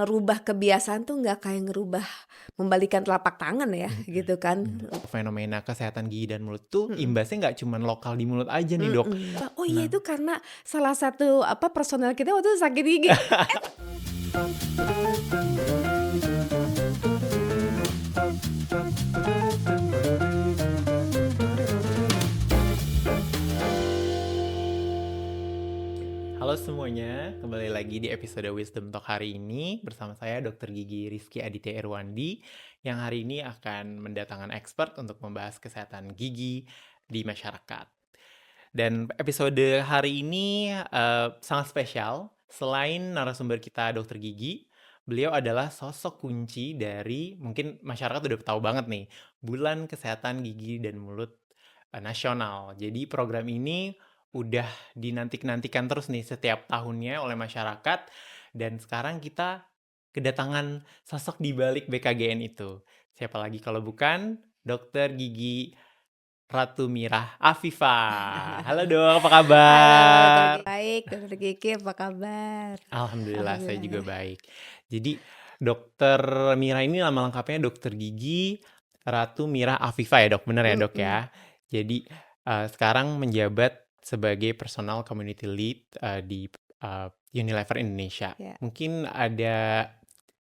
ngerubah kebiasaan tuh nggak kayak ngerubah membalikan telapak tangan ya, Mhm, gitu kan. fenomena kesehatan gigi dan mulut tuh Mhm imbasnya nggak cuman lokal di mulut aja nih, Dok. Oh iya Nah, itu karena salah satu, personel kita waktu itu sakit gigi. halo semuanya, kembali lagi di episode Wisdom Talk hari ini bersama saya Dr. Gigi Rizky Aditya Irwandi yang hari ini akan mendatangkan expert untuk membahas kesehatan gigi di masyarakat. Dan episode hari ini sangat spesial. Selain narasumber kita Dr. Gigi, beliau adalah sosok kunci dari, mungkin masyarakat udah tahu banget nih, Bulan Kesehatan Gigi dan Mulut Nasional. Jadi program ini udah dinanti-nantikan terus nih setiap tahunnya oleh masyarakat. Dan sekarang kita kedatangan sosok di balik BKGN itu. Siapa lagi kalau bukan Dr. Gigi Ratu Mirah Afifah. Halo dok, apa Halo Dokter kabar? baik, Dokter Kiki apa kabar? Alhamdulillah, saya Alhamdulillah juga ya. baik. Jadi, Dokter Mirah ini nama lengkapnya Dokter Gigi Ratu Mirah Afifah ya dok, bener ya dok Mhm, ya? Jadi, sekarang menjabat sebagai Personal Community Lead di Unilever Indonesia. ya. Mungkin ada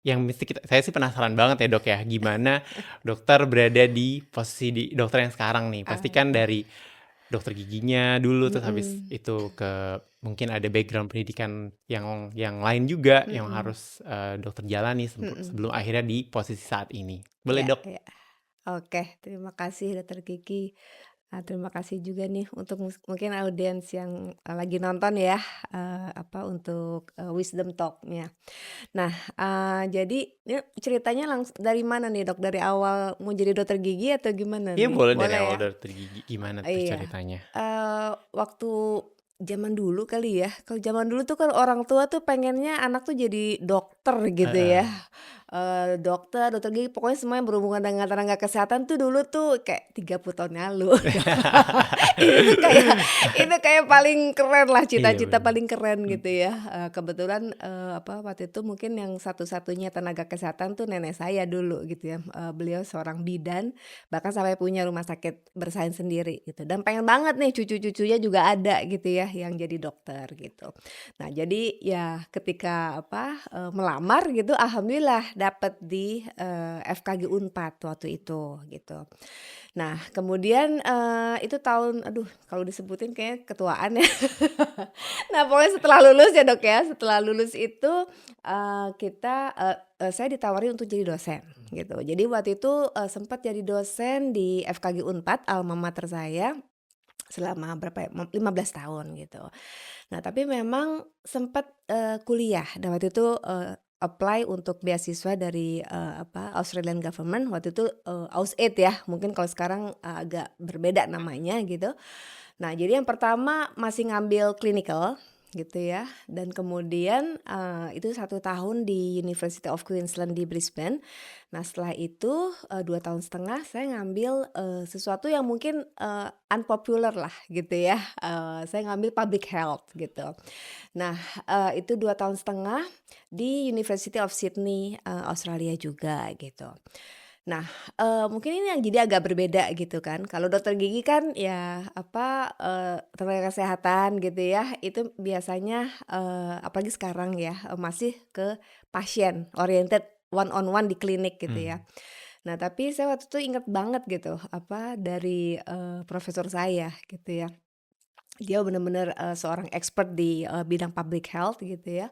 yang mesti saya sih penasaran banget ya dok ya, gimana dokter berada di posisi dokter yang sekarang nih. Pasti kan Oke. dari dokter giginya dulu, terus habis Mhm, itu ke mungkin ada background pendidikan yang lain juga yang mhm, harus dokter jalani mhm. sebelum akhirnya di posisi saat ini. Boleh Ya, dok? ya. Oke, terima kasih Dokter Kiki. Terima kasih juga nih untuk mungkin audiens yang, lagi nonton ya, untuk, Wisdom Talk-nya. Nah, jadi ini ceritanya dari mana nih Dok? Dari awal mau jadi dokter gigi atau gimana Iya nih? boleh dari Boleh awal ya? dokter gigi, gimana tuh Iya, ceritanya? waktu zaman dulu kali ya, kalau zaman dulu tuh kan orang tua tuh pengennya anak tuh jadi dokter gitu ya, Heeh. dokter gigi, pokoknya semua yang berhubungan dengan tenaga kesehatan tuh dulu tuh kayak 30 tahun lalu. Itu tuh kayak itu kayak paling keren lah, Iya cita-cita benar. paling keren gitu Mhm. ya, kebetulan, waktu itu mungkin yang satu-satunya tenaga kesehatan tuh nenek saya dulu gitu ya, beliau seorang bidan, bahkan sampai punya rumah sakit bersalin sendiri gitu, dan pengen banget nih cucu-cucunya juga ada gitu ya yang jadi dokter gitu. Nah jadi ya ketika melamar gitu alhamdulillah dapet di, FKG Unpad waktu itu gitu. Nah kemudian, itu tahun aduh kalau disebutin kayaknya ketuaan ya. Nah pokoknya setelah lulus ya Dok ya, setelah lulus itu, saya ditawari untuk jadi dosen gitu. Jadi waktu itu, sempet jadi dosen di FKG Unpad, alma mater saya, selama berapa ya, 15 tahun gitu. Nah tapi memang sempet, kuliah dan waktu itu, apply untuk beasiswa dari, Australian Government waktu itu, AusAid ya, mungkin kalau sekarang, agak berbeda namanya gitu. Nah, jadi yang pertama masih ngambil clinical gitu ya, dan kemudian, itu 1 tahun di University of Queensland di Brisbane. Nah, setelah itu, 2 tahun setengah saya ngambil, sesuatu yang mungkin, unpopular lah gitu ya, saya ngambil public health gitu. Nah, itu 2 tahun setengah di University of Sydney, Australia juga gitu. Nah, mungkin ini yang jadi agak berbeda gitu kan. Kalau dokter gigi kan ya tenaga kesehatan gitu ya, itu biasanya, apalagi sekarang ya, masih ke pasien oriented one on one di klinik gitu ya. Hmm. Nah, tapi saya waktu itu inget banget gitu, dari, profesor saya gitu ya. Dia bener-bener, seorang expert di, bidang public health gitu ya,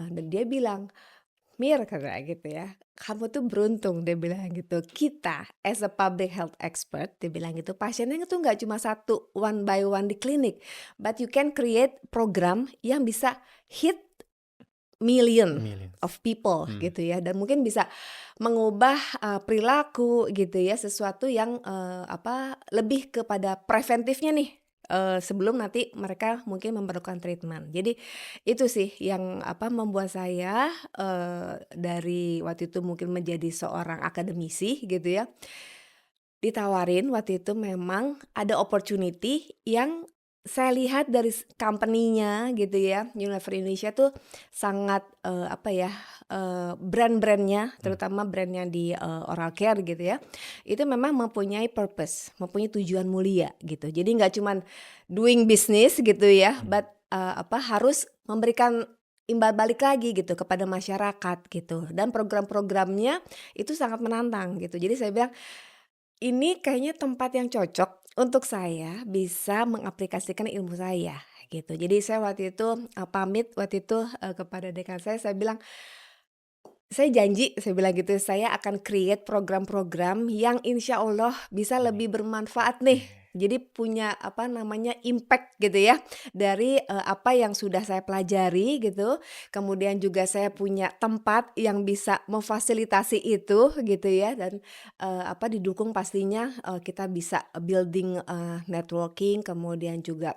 dan dia bilang, "Mir," katanya gitu ya, "kamu tuh beruntung," dia bilang gitu, "kita as a public health expert," dia bilang gitu, "pasiennya itu nggak cuma satu, one by one di klinik, but you can create program yang bisa hit million Millions. of people," Hmm. gitu ya, dan mungkin bisa mengubah, perilaku gitu ya, sesuatu yang, lebih kepada preventifnya nih, sebelum nanti mereka mungkin memerlukan treatment. Jadi itu sih yang, membuat saya, dari waktu itu mungkin menjadi seorang akademisi gitu ya, ditawarin waktu itu memang ada opportunity yang saya lihat dari company-nya gitu ya, Unilever Indonesia tuh sangat, apa ya, brand-brand-nya, Hmm. terutama brand yang di, oral care gitu ya, itu memang mempunyai purpose, mempunyai tujuan mulia gitu. Jadi nggak cuman doing business gitu ya, but, harus memberikan imbal balik lagi gitu kepada masyarakat gitu, dan program-programnya itu sangat menantang gitu. Jadi saya bilang, "Ini kayaknya tempat yang cocok untuk saya bisa mengaplikasikan ilmu saya," gitu. Jadi saya waktu itu, pamit waktu itu, kepada dekan saya bilang, "Saya janji," saya bilang gitu, "saya akan create program-program yang insya Allah bisa Baik, lebih bermanfaat oke. nih." Jadi punya apa namanya, impact gitu ya, dari, apa yang sudah saya pelajari gitu, kemudian juga saya punya tempat yang bisa memfasilitasi itu gitu ya, dan, didukung pastinya, kita bisa building, networking, kemudian juga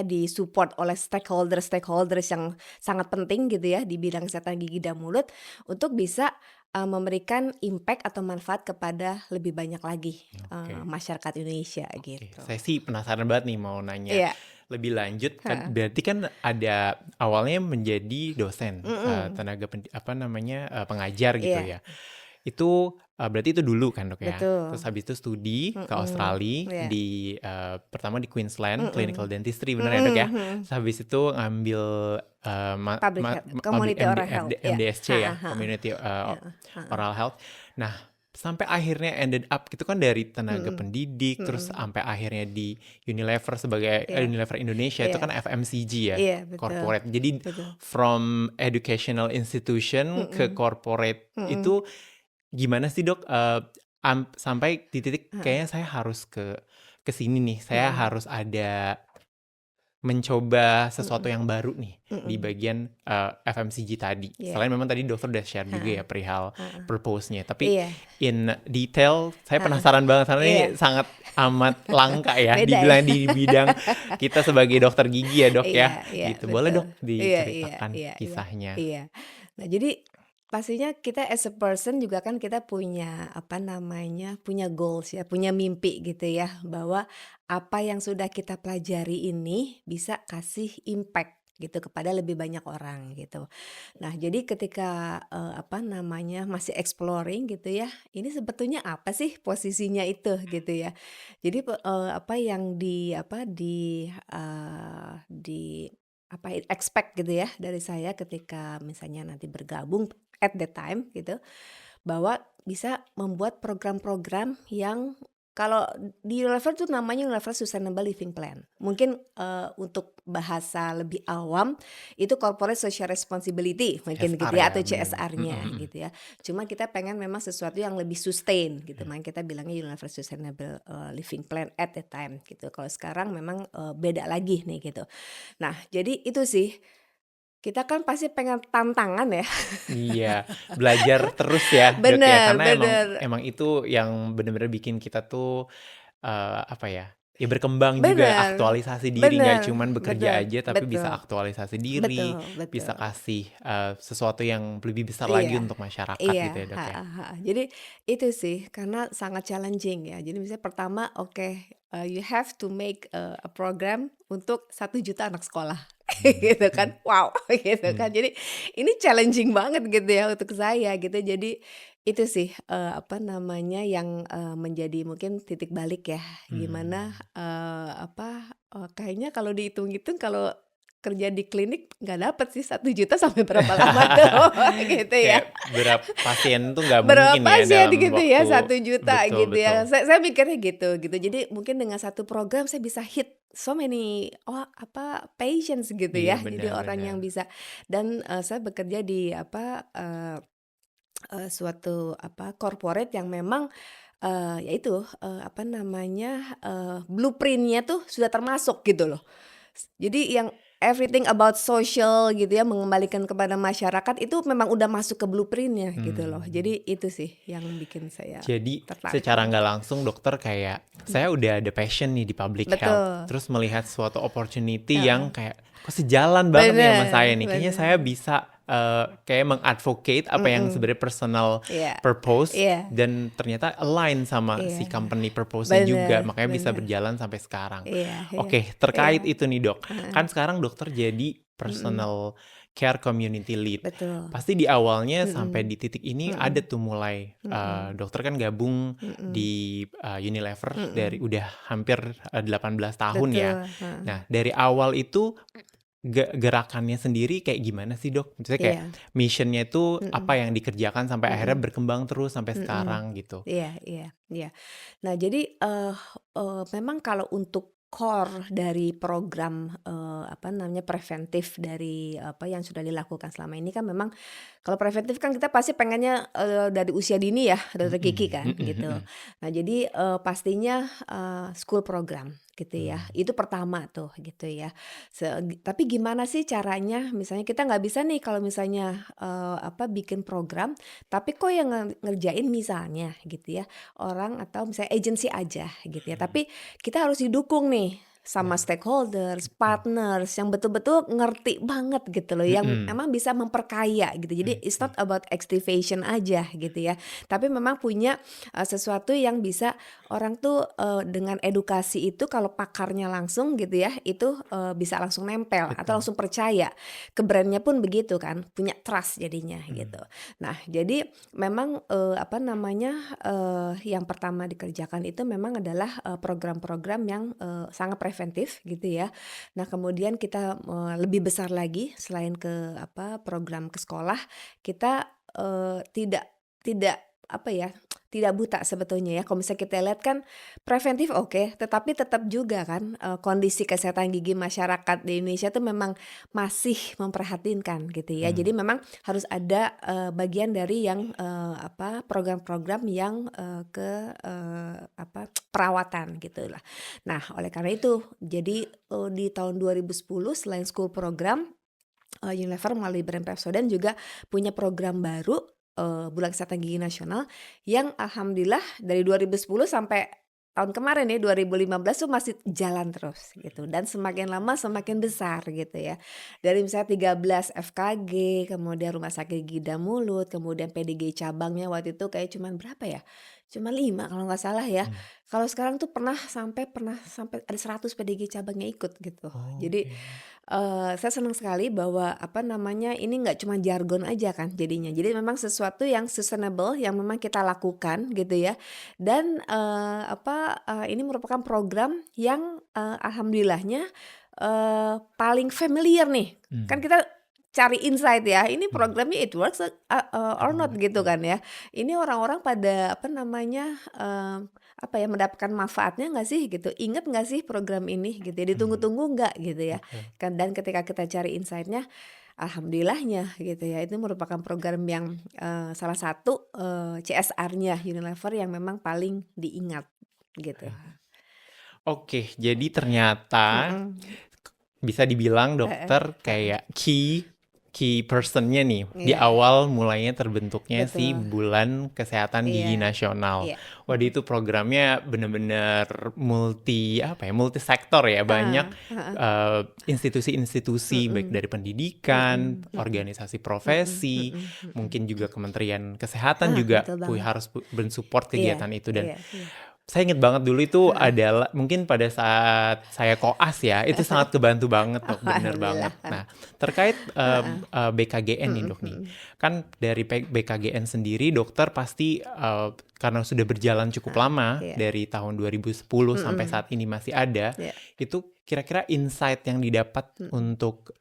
di-support oleh stakeholders-stakeholders yang sangat penting gitu ya di bidang kesehatan gigi dan mulut untuk bisa, memberikan impact atau manfaat kepada lebih banyak lagi, Oke. masyarakat Indonesia Oke, gitu. saya sih penasaran banget nih mau nanya Iya, lebih lanjut kan heeh, berarti kan ada awalnya menjadi dosen, mhm, tenaga pengajar gitu iya, ya. Itu, berarti itu dulu kan, Dok, ya? Terus betul, habis itu studi ke mhm, Australia iya, pertama di Queensland Clinical mhm, Dentistry bener ya, Dok, mhm ya? mhm, Terus habis itu ngambil, ma public ma health, ma public community oral health, iya, MDSC ya, heeh heeh, Community, iya, heeh, Oral Health. Nah, sampai akhirnya ended up gitu kan dari tenaga mhm, pendidik, terus mhm, sampai akhirnya di Unilever sebagai iya, Unilever Indonesia itu iya, kan FMCG ya, iya, betul, corporate. Jadi betul, from educational institution ke mhm, corporate mhm, itu gimana sih, Dok, sampai di titik heeh, kayaknya saya harus ke sini nih, saya mhm, harus ada mencoba sesuatu mhm, yang baru nih di mhm, bagian, FMCG tadi. iya, Selain memang tadi dokter udah share juga heeh, ya perihal heeh, purpose-nya, tapi iya, in detail saya heeh, penasaran banget karena ini iya, sangat amat langka ya beda ya? dibilang di bidang kita sebagai dokter gigi ya, Dok, Iya, ya, iya, gitu. Boleh, betul. Dok, Iya, iya, diceritakan iya, iya, kisahnya? iya. Nah, jadi pastinya kita as a person juga kan kita punya, apa namanya, punya goals ya, punya mimpi gitu ya, bahwa apa yang sudah kita pelajari ini bisa kasih impact gitu kepada lebih banyak orang gitu. Nah, jadi ketika, masih exploring gitu ya, ini sebetulnya apa sih posisinya itu gitu ya. Jadi apa yang expect gitu ya dari saya ketika misalnya nanti bergabung at that time gitu, bahwa bisa membuat program-program yang kalau di Unilever tuh namanya Unilever Sustainable Living Plan. Mungkin, untuk bahasa lebih awam itu Corporate Social Responsibility mungkin gitu CSR ya ya, atau bener. Mhm CSR-nya mhm. gitu ya. Cuma kita pengen memang sesuatu yang lebih sustain gitu, Iya. makanya kita bilangnya Unilever Sustainable, Living Plan at that time gitu. Kalau sekarang memang, beda lagi nih gitu. Nah, jadi itu sih, kita kan pasti pengen tantangan ya. Iya, belajar terus ya, Dok, ya, Bener, karena emang bener. emang itu yang bener-bener bikin kita tuh, apa ya, ya berkembang juga, Bener, aktualisasi diri, nggak bener, cuman bekerja bener, aja, tapi bisa betul, aktualisasi diri, betul, bisa betul. kasih, sesuatu yang lebih besar lagi Iya, untuk masyarakat iya, gitu ya, Dok, ya? heeh heeh. Jadi itu sih karena sangat challenging ya. Jadi misalnya pertama oke, you have to make, a program untuk 1 juta anak sekolah Bener, gitu kan. mhm, Wow, gitu kan. mhm, Jadi ini challenging banget gitu ya untuk saya gitu. Jadi itu sih, yang, menjadi mungkin titik balik ya. Gimana, mmm. kayaknya kalau dihitung-hitung kalau kerja di klinik nggak dapet sih 1 juta sampai berapa lama tuh gitu ya. Kayak pasien tuh nggak Berapa mungkin ya pasien dalam gitu ya waktu 1 juta betul gitu betul, ya. Saya mikirnya gitu. Jadi mungkin dengan satu program saya bisa hit so many patients gitu iya, ya. Jadi benar orang benar. yang bisa dan, saya bekerja di suatu corporate yang memang, ya itu, blueprint-nya tuh sudah termasuk gitu loh. Jadi yang everything about social gitu ya, mengembalikan kepada masyarakat itu memang udah masuk ke blueprint-nya gitu loh. Mmm. Jadi itu sih yang bikin saya Jadi tertarik secara banget. nggak langsung dokter kayak, saya udah ada passion nih di public health, Betul, terus melihat suatu opportunity yang heeh. kayak, kok sejalan banget nih sama saya Bener, nih, kayaknya saya bener. bisa, kayak meng-advocate apa yang Mhm. sebenarnya personal Iya. purpose Iya. dan ternyata align sama si Iya. company purpose-nya juga, Bener makanya bisa bener. berjalan sampai sekarang. Iya iya. Oke, Iya. terkait itu nih Dok, Heeh. kan sekarang dokter jadi Mhm. personal care community lead. Betul. Pasti di awalnya sampai Mhm. di titik ini ada Mhm. tuh mulai, Mhm. dokter kan gabung Mhm. di, Unilever dari Mhm. udah hampir, 18 tahun ya. Betul, heeh. Nah, dari awal itu gerakannya sendiri kayak gimana sih, Dok? Maksudnya kayak Iya. mission-nya itu apa Mhm. yang dikerjakan sampai akhirnya Mhm. berkembang terus sampai Mhm. sekarang gitu? Iya iya iya. Nah jadi, memang kalau untuk core dari program, apa namanya, preventif dari, apa yang sudah dilakukan selama ini kan memang kalau preventif kan kita pasti pengennya, dari usia dini ya, Dokter Gigi Mhm, kan, mhm gitu. mhm. Nah jadi, pastinya, school program gitu ya, Mmm, itu pertama tuh gitu ya. Tapi gimana sih caranya misalnya kita nggak bisa nih kalau misalnya, apa, bikin program, tapi kok yang ngerjain misalnya gitu ya, orang atau misalnya agensi aja gitu ya, mhm, tapi kita harus didukung nih sama ya, stakeholders, betul. partners yang betul-betul ngerti banget gitu loh, yang Mhm, emang bisa memperkaya gitu. Jadi it's not oke. about activation aja gitu ya, tapi memang punya, sesuatu yang bisa orang tuh, dengan edukasi itu kalau pakarnya langsung gitu ya, itu, bisa langsung nempel atau Betul. langsung percaya. Ke brand-nya pun begitu kan, punya trust jadinya gitu. Mmm, Nah, jadi memang, apa namanya, yang pertama dikerjakan itu memang adalah, program-program yang, sangat preventif gitu ya. Nah, kemudian kita, lebih besar lagi selain ke apa, program ke sekolah, kita, tidak tidak apa ya, tidak buta sebetulnya ya. Kalau misalnya kita lihat kan preventif oke, tetapi tetap juga kan, kondisi kesehatan gigi masyarakat di Indonesia tuh memang masih memprihatinkan gitu ya. Jadi mmm, memang harus ada, bagian dari yang, apa, program-program yang, apa, perawatan gitulah. Nah, oleh karena itu, jadi, di tahun 2010 selain school program, Unilever melalui brand Pepsodent juga punya program baru, Bulan Kesehatan Gigi Nasional yang alhamdulillah dari 2010 sampai tahun kemarin ya 2015 tuh masih jalan terus gitu dan semakin lama semakin besar gitu ya. Dari misalnya 13 FKG, kemudian Rumah Sakit Gigi dan Mulut, kemudian PDG cabangnya waktu itu kayak cuman berapa ya, cuma 5 kalau nggak salah ya. mmm, Kalau sekarang tuh pernah sampai ada 100 PDG cabangnya ikut gitu. Jadi oke. Saya senang sekali bahwa, apa namanya, ini nggak cuma jargon aja kan jadinya. Jadi memang sesuatu yang sustainable yang memang kita lakukan gitu ya. Dan, apa, ini merupakan program yang, alhamdulillahnya, paling familiar nih. Kan Mmm, kita cari insight ya, ini mhm, programnya it works, or not aduh, gitu iya, kan ya. Ini orang-orang pada, apa namanya, apa ya, mendapatkan manfaatnya nggak sih gitu, inget nggak sih program ini gitu ya, mmm, ditunggu-tunggu nggak gitu ya. oke. Dan ketika kita cari insight-nya, alhamdulillahnya gitu ya, itu merupakan program yang, salah satu, CSR-nya Unilever yang memang paling diingat gitu. Baik. Oke, jadi ternyata Mhm, bisa dibilang heeh dokter heeh, kayak key person-nya nih, di iya awal mulainya terbentuknya si betul, Bulan Kesehatan iya Gigi Nasional. iya, Waduh mhm, itu programnya bener-bener apa ya, multisektor ya, banyak, heeh heeh, institusi-institusi baik mhm, dari pendidikan, mhm mhm, organisasi mhm profesi, mhm mhm, mungkin juga Kementerian Kesehatan ah, juga betul banget, harus men-support iya kegiatan itu dan iya iya, saya inget banget dulu itu heeh, adalah mungkin pada saat saya koas ya, itu sangat kebantu banget Dok, bener alhamdulillah, banget. Nah, terkait, heeh, BKGN nih mhm Dok nih, mhm, kan dari BKGN sendiri dokter pasti, karena sudah berjalan cukup heeh, lama, iya, dari tahun 2010 sampai mhm, saat ini masih ada, iya, itu kira-kira insight yang didapat mhm, untuk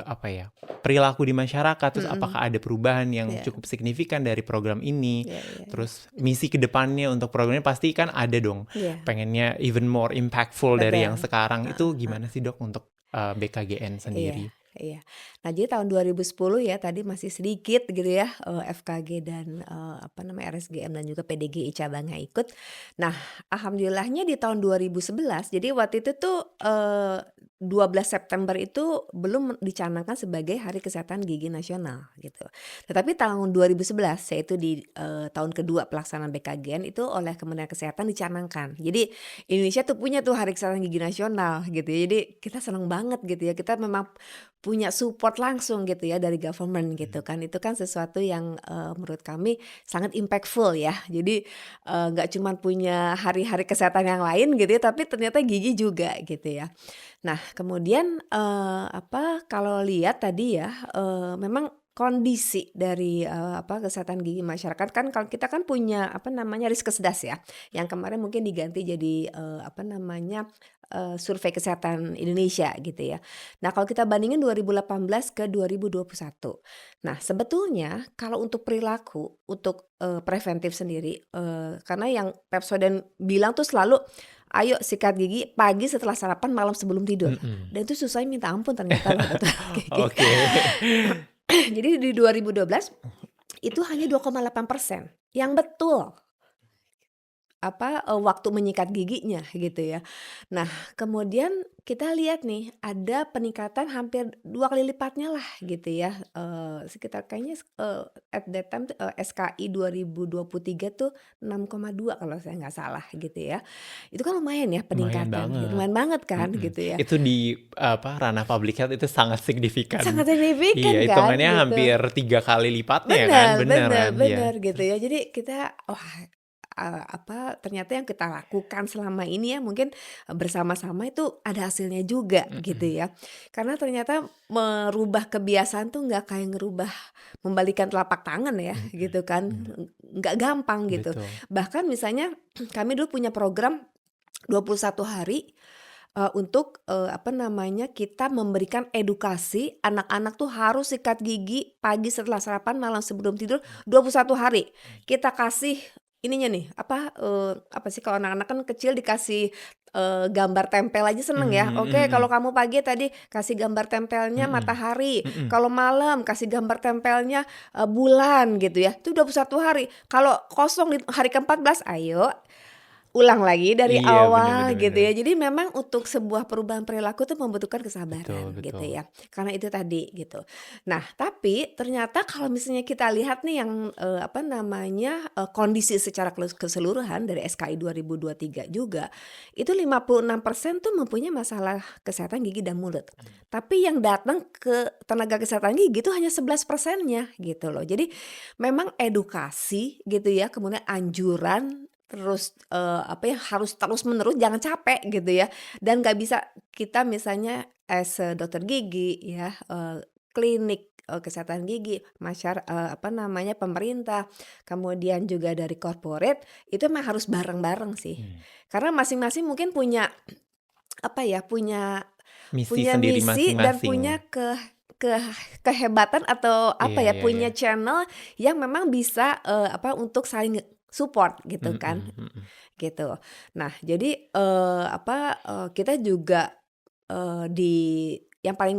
apa ya, perilaku di masyarakat, terus mhm, apakah ada perubahan yang iya cukup signifikan dari program ini, iya iya iya, terus misi ke depannya untuk program ini pasti kan ada dong, iya, pengennya even more impactful dari yang betul, sekarang, itu heeh heeh. gimana sih Dok untuk, BKGN Iya sendiri? iya. Nah, jadi tahun 2010 ya tadi masih sedikit gitu ya, FKG dan, apa namanya, RSGM dan juga PDGI cabangnya ikut. Nah, alhamdulillahnya di tahun 2011 jadi waktu itu tuh, 12 September itu belum dicanangkan sebagai Hari Kesehatan Gigi Nasional gitu. Tetapi tahun 2011 yaitu di, tahun kedua pelaksanaan BKGN itu oleh Kementerian Kesehatan dicanangkan. Jadi Indonesia tuh punya tuh Hari Kesehatan Gigi Nasional gitu ya. Jadi kita seneng banget gitu ya. Kita memang punya support langsung gitu ya dari government gitu kan. Itu kan sesuatu yang, menurut kami sangat impactful ya. Jadi, nggak cuman punya hari-hari kesehatan yang lain gitu ya, tapi ternyata gigi juga gitu ya. Nah kemudian, kalau lihat tadi ya, memang kondisi dari, kesehatan gigi masyarakat kan kalau kita kan punya Riskesdas ya, yang kemarin mungkin diganti jadi, Survei Kesehatan Indonesia gitu ya. Nah kalau kita bandingin 2018 ke 2021. Nah sebetulnya kalau untuk perilaku, untuk, preventif sendiri, karena yang Pepsodent bilang tuh selalu, "Ayo sikat gigi pagi setelah sarapan, malam sebelum tidur." Mhm. Dan itu susahnya minta ampun ternyata loh dokter gigi. Oke. Jadi di 2012 itu hanya 2,8% yang betul waktu menyikat giginya gitu ya. Nah kemudian kita lihat nih ada peningkatan hampir 2 kali lipatnya lah gitu ya, sekitar kayaknya, at that time tuh, SKI 2023 tuh 6,2 kalau saya nggak salah gitu ya. Itu kan lumayan ya Lumayan peningkatan, banget. lumayan banget kan Mhm. gitu ya. Itu di, ranah public health itu sangat signifikan. Sangat signifikan Iya, kan hitungannya gitu. hampir 3 kali lipatnya ya kan? Bener bener Beneran, bener iya. gitu ya. Jadi kita, wah, ternyata yang kita lakukan selama ini ya mungkin, bersama-sama itu ada hasilnya juga gitu Mhm. ya. Karena ternyata merubah kebiasaan tuh nggak kayak ngerubah membalikan telapak tangan ya Mhm. gitu kan, Mmm, nggak gampang gitu. betul. Bahkan misalnya kami dulu punya program 21 hari, untuk, kita memberikan edukasi anak-anak tuh harus sikat gigi pagi setelah sarapan, malam sebelum tidur 21 hari. Kita kasih ininya nih, apa sih kalau anak-anak kan kecil dikasih, gambar tempel aja seneng ya. Mmm, Oke kalau mhm kamu pagi tadi kasih gambar tempelnya mhm. matahari, Mhm. kalau malam kasih gambar tempelnya, bulan gitu ya. Itu 21 hari. Kalau kosong di hari ke-14, ayo ulang lagi dari Iya, bener awal bener gitu bener. ya. Jadi memang untuk sebuah perubahan perilaku tuh membutuhkan Betul kesabaran gitu betul. ya. Karena itu tadi gitu. Nah, tapi ternyata kalau misalnya kita lihat nih yang, kondisi secara keseluruhan dari SKI 2023 juga, itu 56% tuh mempunyai masalah kesehatan gigi dan mulut. Mmm. Tapi yang datang ke tenaga kesehatan gigi itu hanya 11%-nya gitu loh. Jadi memang edukasi gitu ya, kemudian anjuran terus, harus terus-menerus jangan capek gitu ya, dan nggak bisa kita misalnya as a dokter gigi ya, klinik, kesehatan gigi, pemerintah, kemudian juga dari corporate, itu memang harus bareng-bareng sih. Mmm. Karena masing-masing mungkin punya, punya Misi punya sendiri misi dan masing-masing. punya ke kehebatan atau Iya iya iya. punya channel yang memang bisa, untuk saling support gitu kan, Mhm mhm. gitu. Nah jadi, kita juga, di yang paling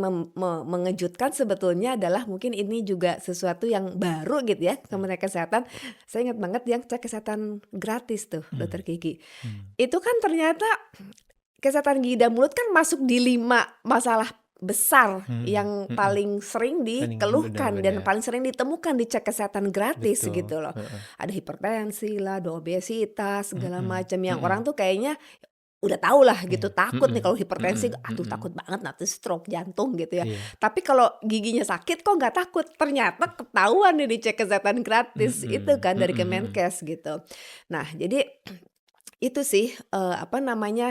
mengejutkan sebetulnya adalah mungkin ini juga sesuatu yang baru gitu ya, Mmm. Kementerian Kesehatan. Saya ingat banget yang cek kesehatan gratis tuh Mmm. dokter gigi. Mmm. Itu kan ternyata kesehatan gigi dan mulut kan masuk di 5 masalah besar Mhm yang mhm. paling sering Paling bener dikeluhkan dan bener. paling sering ditemukan di cek kesehatan gratis Betul, gitu loh. heeh. Ada hipertensi lah, ada obesitas, segala Mhm macam yang orang mhm. tuh kayaknya udah tahu lah gitu, Iya, takut nih mhm kalau hipertensi, mhm aduh mhm. takut banget nanti stroke jantung gitu ya. Iya. Tapi kalau giginya sakit kok nggak takut, ternyata ketahuan nih di cek kesehatan gratis itu Mhm kan mhm dari mhm. Kemenkes gitu. Nah jadi itu sih,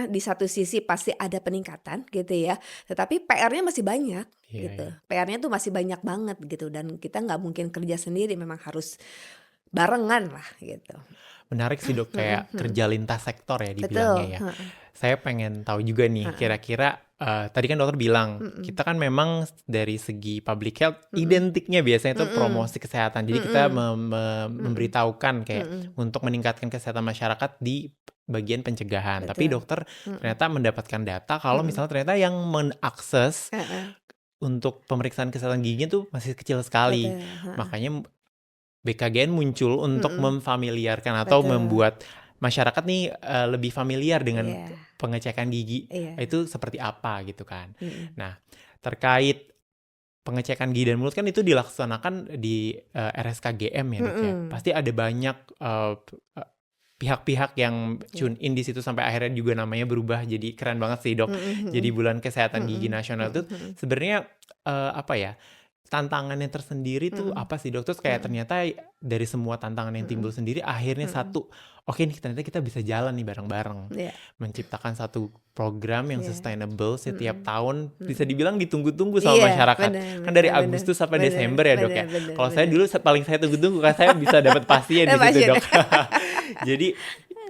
di satu sisi pasti ada peningkatan gitu ya, tetapi PR-nya masih banyak Iya gitu. iya. PR-nya tuh masih banyak banget gitu dan kita nggak mungkin kerja sendiri, memang harus barengan lah gitu. Menarik sih Dok, Mhm kayak mhm. kerja lintas sektor ya dibilangnya Betul, ya. heeh Saya pengen tahu juga nih, heeh. kira-kira, tadi kan dokter bilang, Mhm kita kan memang dari segi public health, mhm identiknya biasanya itu mhm promosi kesehatan. Jadi kita mhm mhm memberitahukan kayak mhm. untuk meningkatkan kesehatan masyarakat di bagian pencegahan. Tapi Betul. dokter Mhm ternyata mendapatkan data kalau mhm. misalnya ternyata yang mengakses Heeh, untuk pemeriksaan kesehatan giginya tuh masih kecil sekali. betul, heeh. Makanya BKGN muncul untuk Mhm, memfamiliarkan atau betul. membuat masyarakat nih, lebih familiar dengan Iya pengecekan gigi, iya, itu seperti apa gitu kan. mhm Nah, terkait pengecekan gigi dan mulut kan itu dilaksanakan di, RSKGM ya, Dok, ya. mhm. Pasti ada banyak, pihak-pihak yang Iya. tune in di situ sampai akhirnya juga namanya berubah jadi keren banget sih, Dok. Mhm Jadi mhm. Bulan Kesehatan Gigi Mhm Nasional mhm tuh mhm. sebenarnya, apa ya, tantangannya tersendiri tuh Mhm apa sih, Dok? Terus kayak mhm ternyata dari semua tantangan yang timbul mhm sendiri akhirnya mhm. satu, oke nih ternyata kita bisa jalan nih bareng-bareng. Iya Menciptakan satu program yang iya. sustainable setiap Mhm tahun bisa mhm. dibilang ditunggu-tunggu Iya, sama masyarakat. bener Kan dari bener bener Agustus sampai bener Desember ya, Dok, bener ya. bener Kalau saya bener. dulu paling saya tunggu-tunggu kan saya bisa dapat pasien di situ, Pasien. Dok. Jadi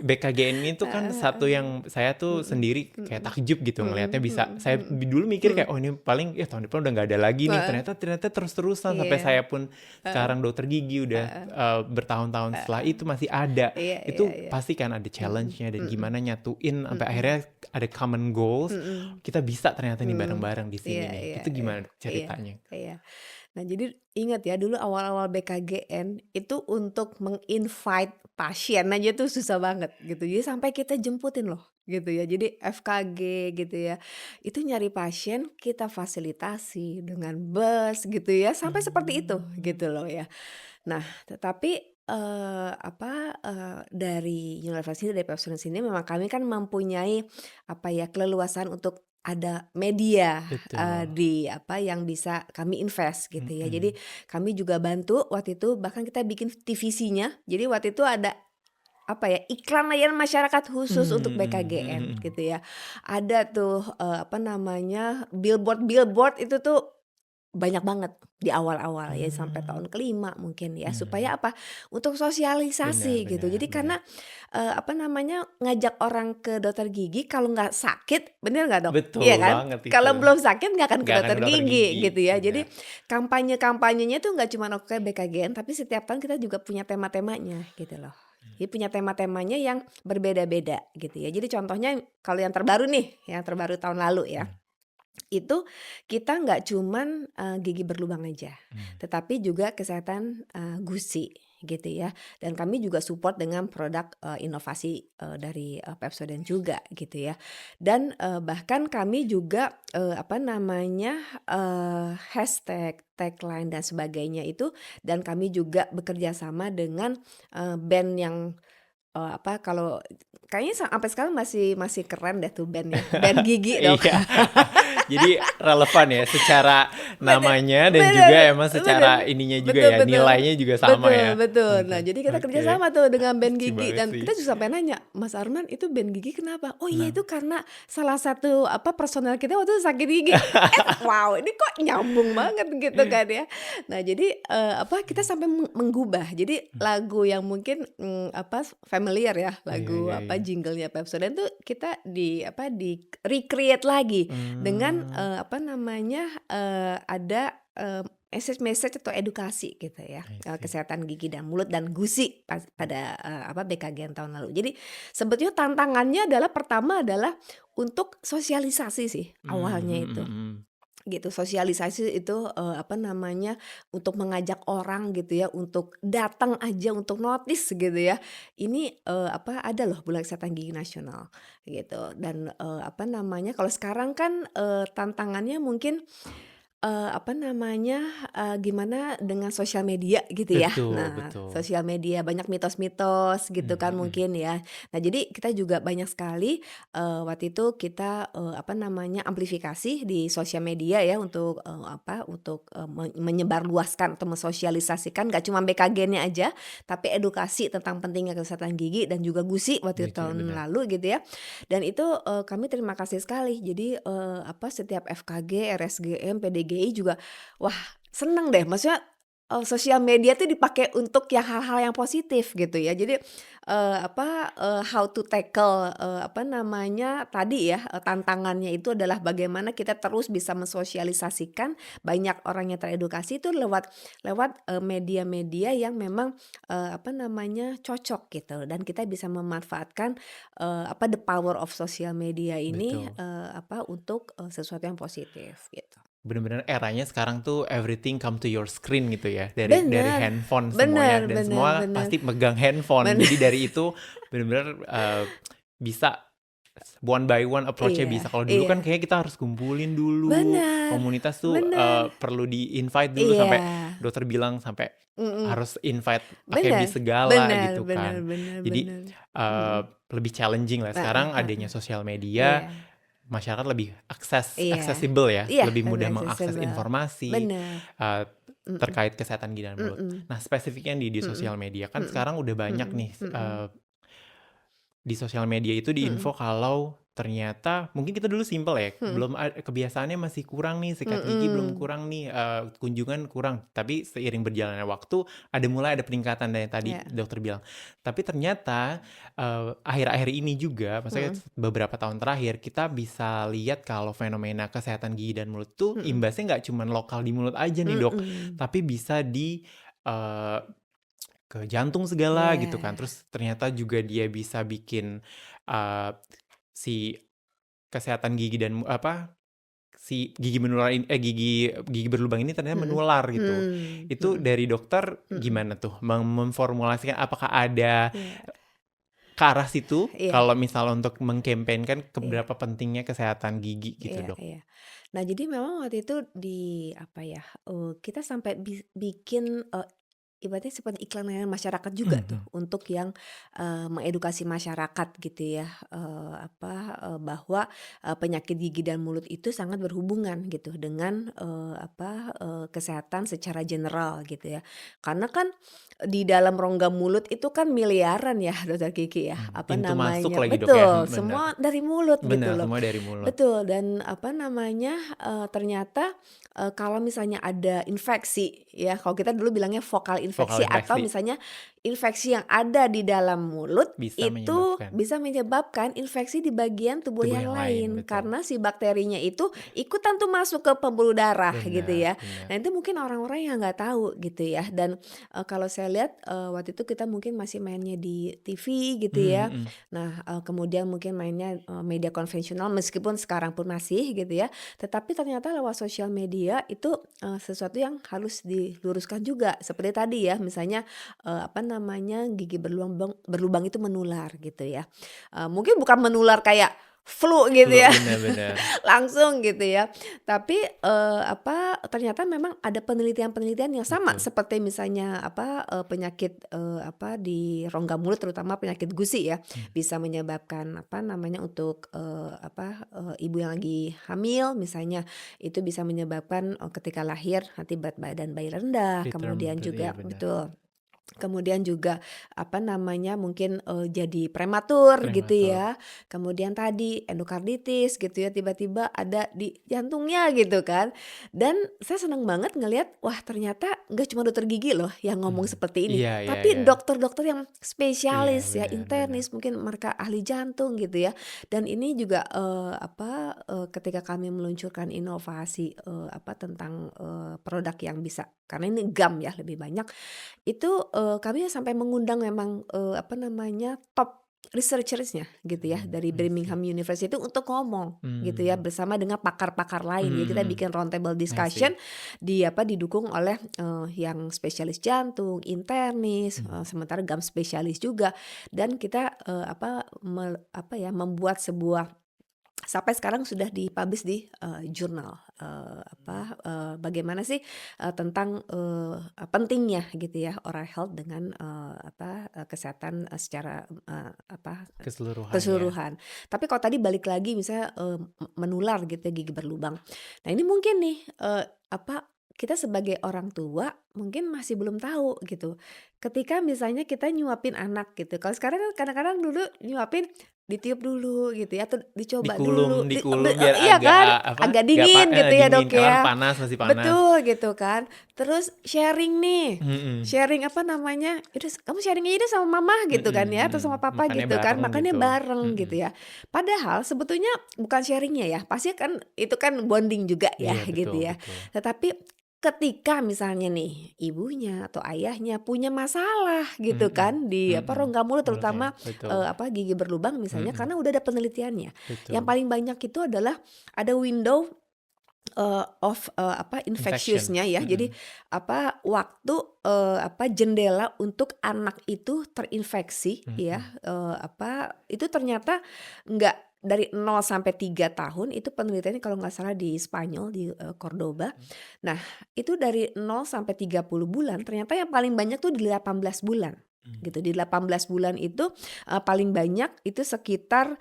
BKGN ini tuh kan Heeh satu heeh. yang saya tuh Mhm sendiri kayak mhm. takjub gitu ngelihatnya Mhm bisa. mhm Saya mhm. dulu mikir Mhm. kayak, "Oh ini paling ya tahun depan udah nggak ada lagi nih." Heeh. Ternyata ternyata terus-terusan sampai Iya. saya pun Heeh sekarang dokter gigi udah, heeh bertahun-tahun setelah heeh. itu masih ada. Iya iya Itu iya. pasti kan ada Mhm challenge-nya dan mhm gimana nyatuin sampai mhm akhirnya ada common goals, mhm. kita bisa ternyata nih Mmm. bareng-bareng di Iya sini nih. iya Itu iya gimana Dok iya ceritanya? iya. Nah, jadi ingat ya dulu awal-awal BKGN itu untuk meng-invite pasien aja tuh susah banget gitu. Jadi sampai kita jemputin loh gitu ya. Jadi FKG gitu ya. Itu nyari pasien kita fasilitasi dengan bus gitu ya, sampai seperti itu Mmm. gitu loh ya. Nah, tetapi, dari university, dari Professional sini memang kami kan mempunyai, apa ya, keleluasan untuk ada media, Betul. yang bisa kami invest gitu ya. Jadi Mhm. kami juga bantu waktu itu bahkan kita bikin TVC-nya. Jadi waktu itu ada, iklan layanan masyarakat khusus untuk Mhm mhm BKGN mhm. gitu ya. Ada tuh, billboard-billboard itu tuh banyak banget di awal-awal ya sampai Mmm. tahun kelima mungkin ya, Mmm. supaya apa, untuk Benar sosialisasi gitu. benar Jadi benar. karena, ngajak orang ke dokter gigi kalau nggak sakit, bener nggak Dok? Betul Iya kan? banget itu. Kalau belum sakit nggak akan ke Nggak akan dokter ke dokter gigi gigi, gitu ya. benar. Jadi kampanye-kampanyenya tuh nggak cuma oke BKGN, tapi setiap tahun kita juga punya tema-temanya gitu loh. Jadi punya tema-temanya yang berbeda-beda gitu ya. Jadi contohnya kalau yang terbaru nih, yang terbaru tahun lalu ya. Mmm, Itu kita nggak cuman, gigi berlubang aja, mmm. tetapi juga kesehatan, gusi gitu ya. Dan kami juga support dengan produk, inovasi, dari, Pepsodent juga gitu ya. Dan, bahkan kami juga, hashtag, tagline dan sebagainya itu dan kami juga bekerja sama dengan, band yang, kalau kayaknya sampai sekarang masih masih keren deh tuh band-nya, band gigi Dok. Iya. Jadi relevan ya secara Bener namanya dan bener juga emang bener, secara ininya juga betul ya, betul, nilainya juga sama betul ya. betul. Nah, Oke jadi kita kerja oke. sama tuh dengan band Lucu gigi banget dan sih. kita juga sampai nanya, "Mas Arman itu band gigi kenapa?" "Oh iya itu Kenapa? karena salah satu personel kita waktu itu sakit gigi." Wow ini kok nyambung banget gitu kan ya. Nah jadi, kita Mmm, sampai menggubah. Jadi mmm. lagu yang mungkin, familiar ya, Iya lagu iya iya. jingle-nya Pepsodent tuh kita di-recreate lagi dengan, Mmm, ada, message-message atau edukasi gitu ya, I see. kesehatan gigi dan mulut dan gusi pada, BKGN tahun lalu. Jadi sebetulnya tantangannya adalah pertama adalah untuk sosialisasi sih Mmm, awalnya mhm itu. mhm. Gitu, sosialisasi itu, untuk mengajak orang gitu ya, untuk datang aja, untuk notice gitu ya. Ini, ada loh Bulan Kesehatan Gigi Nasional gitu dan, kalau sekarang kan, tantangannya mungkin gimana dengan sosial media gitu ya. Betul Nah, betul. sosial media banyak mitos-mitos gitu Mhm kan mhm. mungkin ya. Nah, jadi kita juga banyak sekali, waktu itu kita, amplifikasi di sosial media ya untuk, menyebarluaskan atau mensosialisasikan nggak cuma BKG-nya aja, tapi edukasi tentang pentingnya kesehatan gigi dan juga gusi waktu Betul tahun benar. lalu gitu ya. Dan itu, kami terima kasih sekali. Jadi, setiap FKG, RSGM, PDGI juga, wah seneng deh maksudnya, sosial media tuh dipakai untuk yang hal-hal yang positif gitu ya. Jadi, how to tackle, tadi ya, tantangannya itu adalah bagaimana kita terus bisa mensosialisasikan banyak orang yang teredukasi itu lewat lewat, media-media yang memang, cocok gitu dan kita bisa memanfaatkan, the power of social media ini, Betul. untuk, sesuatu yang positif gitu. Bener-bener eranya sekarang tuh everything come to your screen gitu ya, dari Bener handphone semuanya bener dan bener semua bener pasti megang handphone. bener. Jadi dari itu bener-bener, bisa one by one approach-nya Iya bisa. Kalau dulu kan iya. kayaknya kita harus kumpulin dulu, Bener komunitas tuh, bener. perlu di-invite dulu Iya. sampai dokter bilang sampai Mhm. harus invite pakai Bener bis segala bener gitu bener kan. bener Jadi, bener. Mhm. lebih challenging lah. Heeh Sekarang adanya heeh. sosial Iya. media, masyarakat lebih Iya. accessible ya, Iya, lebih lebih mudah mengakses accessible. informasi, Bener. eee, Mhm. terkait kesehatan gigi dan mulut. Mhm. Nah, spesifiknya di Mhm. sosial media, kan Mhm. sekarang udah banyak Mhm. nih, Mhm. di sosial media itu diinfo Mhm. kalau ternyata mungkin kita dulu simpel ya, Mhm. belum kebiasaannya masih kurang nih, sikat gigi belum Mhm. kurang nih, kunjungan kurang. Tapi seiring berjalannya waktu, mulai ada peningkatan dari tadi Iya. dokter bilang. Tapi ternyata, akhir-akhir ini juga, maksudnya Mhm. beberapa tahun terakhir, kita bisa lihat kalau fenomena kesehatan gigi dan mulut tuh Mhm. imbasnya nggak cuman lokal di mulut aja nih, Dok, Mhm. tapi bisa eee ke jantung segala gitu kan. Iya. Terus ternyata juga dia bisa bikin, eee, si kesehatan gigi dan si gigi menular gigi gigi berlubang ini ternyata Mhm. menular gitu. Itu Mhm. dari dokter Mhm. gimana tuh memformulasikan apakah ada Iya ke arah situ iya kalau misalnya untuk mengkampanyekan iya keberapa pentingnya kesehatan gigi gitu, iya Dok? iya. Nah, jadi memang waktu itu apa ya, kita sampai bikin, ibaratnya seperti iklan layanan masyarakat juga tuh Mhm, untuk yang, mengedukasi masyarakat gitu ya, bahwa, penyakit gigi dan mulut itu sangat berhubungan gitu dengan, kesehatan secara general gitu ya. Karena kan di dalam rongga mulut itu kan miliaran ya Dokter Kiki ya, apa pintu masuk namanya lagi, Dok, ya? betul, Bener semua dari mulut gitu bener, loh. semua dari mulut. Betul dan apa namanya, ternyata, kalau misalnya ada infeksi ya, kalau kita dulu bilangnya vokal Vokal infeksi atau infeksi misalnya infeksi yang ada di dalam mulut, bisa itu menyebabkan bisa menyebabkan infeksi di bagian tubuh tubuh yang yang lain, lain. betul. Karena si bakterinya itu ikutan tuh masuk ke pembuluh darah gitu Benar ya. benar. Nah itu mungkin orang-orang yang nggak tahu gitu ya dan, kalau saya lihat, waktu itu kita mungkin masih mainnya di TV gitu Mhm ya. mhm. Nah, kemudian mungkin mainnya, media konvensional meskipun sekarang pun masih gitu ya, tetapi ternyata lewat sosial media itu, sesuatu yang harus diluruskan juga seperti tadi ya misalnya, gigi berlubang berlubang itu menular gitu ya, mungkin bukan menular kayak flu gitu Flu, ya. benar benar. Langsung gitu ya. Tapi, ternyata memang ada penelitian-penelitian yang sama Betul. seperti misalnya penyakit, di rongga mulut terutama penyakit gusi ya, Mhm. bisa menyebabkan untuk, ibu yang lagi hamil misalnya, itu bisa menyebabkan, ketika lahir nanti berat badan bayi rendah, Preterm, kemudian iya juga benar. betul. Kemudian juga, mungkin, jadi prematur gitu Prematur. ya. Kemudian tadi endokarditis gitu ya, tiba-tiba ada di jantungnya gitu kan. Dan saya senang banget ngelihat, wah ternyata nggak cuma dokter gigi loh yang ngomong Mhm. seperti ini, Iya iya tapi iya. dokter-dokter yang Iya, spesialis ya, benar benar. internis, mungkin mereka ahli jantung gitu ya. Dan ini juga, ketika kami meluncurkan inovasi, tentang, produk yang bisa karena ini gum ya lebih banyak, itu, kami sampai mengundang memang, top researchers-nya gitu ya, dari I see. Birmingham University untuk ngomong gitu ya, Mmm. bersama dengan pakar-pakar lain. Jadi Mhm kita mhm. bikin roundtable I discussion see. didukung oleh, yang spesialis jantung, internis, Mhm. sementara gum spesialis juga dan kita, membuat sebuah sampai sekarang sudah di-publish di, jurnal, bagaimana sih, tentang, pentingnya gitu ya oral health dengan, kesehatan, secara, Keseluruhan ya. keseluruhan. Tapi kalau tadi balik lagi misalnya, menular gitu ya gigi berlubang. Nah ini mungkin nih, kita sebagai orang tua mungkin masih belum tahu gitu. Ketika misalnya kita nyuapin anak gitu, kalau sekarang kan kadang-kadang dulu nyuapin ditiup dulu gitu ya, atau dicoba dulu, Dikulum biar iya agak, kan, agak dingin gitu ya dingin Dok karena kan ya. panas, masih panas. Betul gitu kan. Terus sharing nih, Mhm. sharing "Yaudah kamu sharing aja deh sama mama," gitu Mhm kan ya, atau mhm. sama papa Makannya gitu kan, bareng makannya gitu. bareng Mhm. gitu ya. Padahal sebetulnya bukan sharing-nya ya, pasti kan itu kan bonding juga ya Iya gitu betul ya. betul. Tetapi ketika misalnya nih ibunya atau ayahnya punya masalah gitu Mhm kan di mhm. rongga mulut Mulutnya, terutama, betul. gigi berlubang misalnya Mhm. karena udah ada penelitiannya. Yang Betul. paling banyak itu adalah ada window, Infection. infectious-nya ya. Jadi Mhm. waktu, jendela untuk anak itu terinfeksi ya, Mhm. itu ternyata nggak dari 0 sampai 3 tahun itu penelitiannya kalau nggak salah di Spanyol, di, Cordoba. Mhm. Nah, itu dari 0 sampai 30 bulan ternyata yang paling banyak tuh di 18 bulan, Mmm. gitu. Di 18 bulan itu, paling banyak itu sekitar,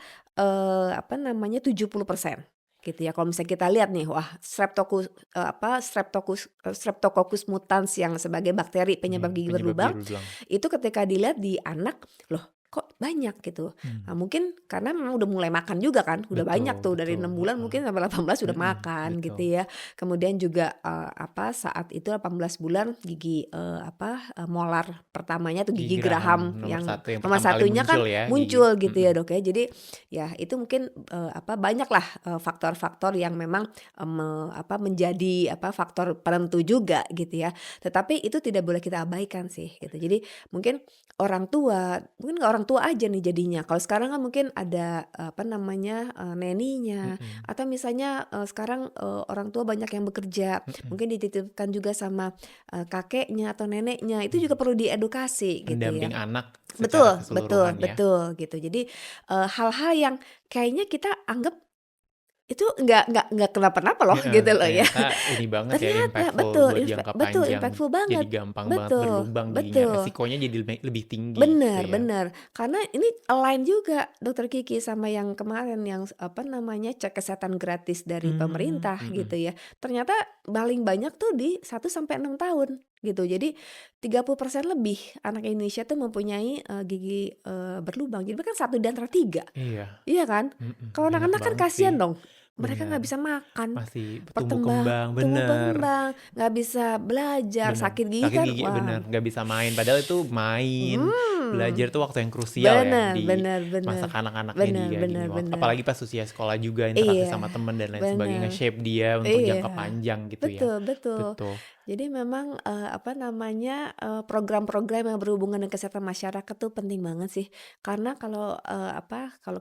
apa namanya, 70% gitu ya. Kalau misalnya kita lihat nih, wah Streptococcus mutans yang sebagai bakteri Iya, penyebab gigi penyebab berlubang, biru belang. itu ketika dilihat di anak, loh kok banyak gitu. Mmm. Nah, mungkin karena memang udah mulai makan juga kan, udah banyak Betul tuh dari betul, 6 bulan heeh. mungkin sampai 18 udah Mhm, makan gitu betul. ya. Kemudian juga, saat itu 18 bulan gigi, molar pertamanya tuh Gigi gigi geraham geraham nomor yang satu yang nomor pertama kali satunya muncul kan ya, gigi. muncul gitu Mhm. ya, Dok, ya. Jadi ya itu mungkin, banyaklah, faktor-faktor yang memang, menjadi faktor penentu juga gitu ya. Tetapi itu tidak boleh kita abaikan sih gitu. Jadi mungkin mungkin nggak orang tua aja nih jadinya. Kalau sekarang kan mungkin ada, neninya Mhm. atau misalnya, sekarang, orang tua banyak yang bekerja, Mhm. mungkin dititipkan juga sama, kakeknya atau neneknya, itu juga Mmm. perlu diedukasi gitu ya. Pendamping anak secara Betul keseluruhan betul ya. betul gitu. Jadi, hal-hal yang kayaknya kita anggap itu nggak kenapa-napa loh Heeh, gitu loh ya. ternyata ini banget ya, Ternyata impactful betul buat jangka betul panjang. impactful Jadi banget. gampang banget Betul berlubang giginya, betul. resikonya jadi lebih tinggi gitu Bener ya. bener, karena ini align juga Dokter Kiki sama yang kemarin yang cek kesehatan gratis dari Mmm, pemerintah mhm. gitu ya. Ternyata paling banyak tuh di 1 sampai 6 tahun gitu. Jadi 30% lebih anak Indonesia tuh mempunyai, gigi, berlubang. Jadi kan 1 di antara 3, Iya, iya kan? mhm, Kalau banyak anak-anak kan banget sih, kasihan dong, mereka bener. nggak bisa makan, Masih tumbuh kembang, tumbuh bener. kembang, nggak bisa belajar, Bener, sakit gigi sakit kan, gigi wah. bener, nggak bisa main, padahal itu main, Hmm, belajar tuh waktu yang krusial ya bener di bener masa bener, kanak-kanaknya bener dia bener gini, bener. apalagi pas usia sekolah juga interaksi Iya, sama temen dan lain sebagainya, bener. nge-shape dia untuk Iya, jangka panjang gitu ya. betul betul. Betul. Jadi memang, program-program yang berhubungan dengan kesehatan masyarakat tuh penting banget sih. Karena kalau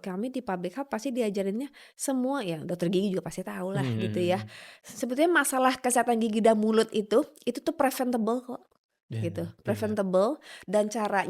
kami di public health pasti diajarinnya semua ya, dokter gigi juga pasti tahu Mhm lah mhm gitu ya. mhm. Sebetulnya masalah kesehatan gigi dan mulut itu tuh preventable kok. Gitu, Bener bener, preventable dan cara